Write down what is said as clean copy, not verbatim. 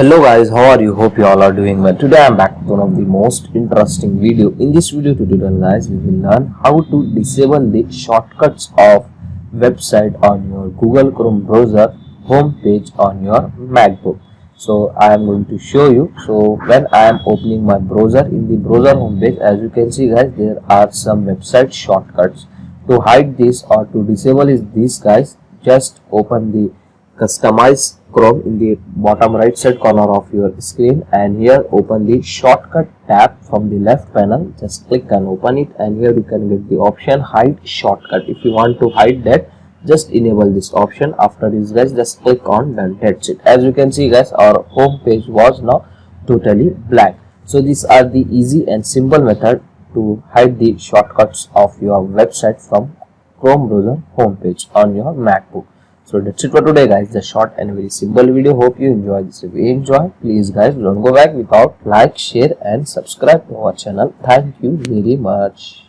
Hello guys, how are you? Hope you all are doing well. Today I am back with one of the most interesting video. In this video tutorial guys, we will learn how to disable the shortcuts of website on your Google Chrome browser home page on your MacBook. So I am going to show you. So when I am opening my browser, in the browser home page, as you can see guys, there are some website shortcuts. To hide this or to disable is this guys, just open the customize Chrome in the bottom right side corner of your screen, and here open the shortcut tab from the left panel. Just click and open it, and here you can get the option hide shortcut. If you want to hide that, just enable this option. After this guys, just click on done. That's it. As you can see guys, our home page was now totally black. So these are the easy and simple method to hide the shortcuts of your website from Chrome browser homepage on your MacBook. So that's it for today guys, the short and very simple video. Hope you enjoy this. If you enjoy, please guys don't go back without like, share and subscribe to our channel. Thank you very much.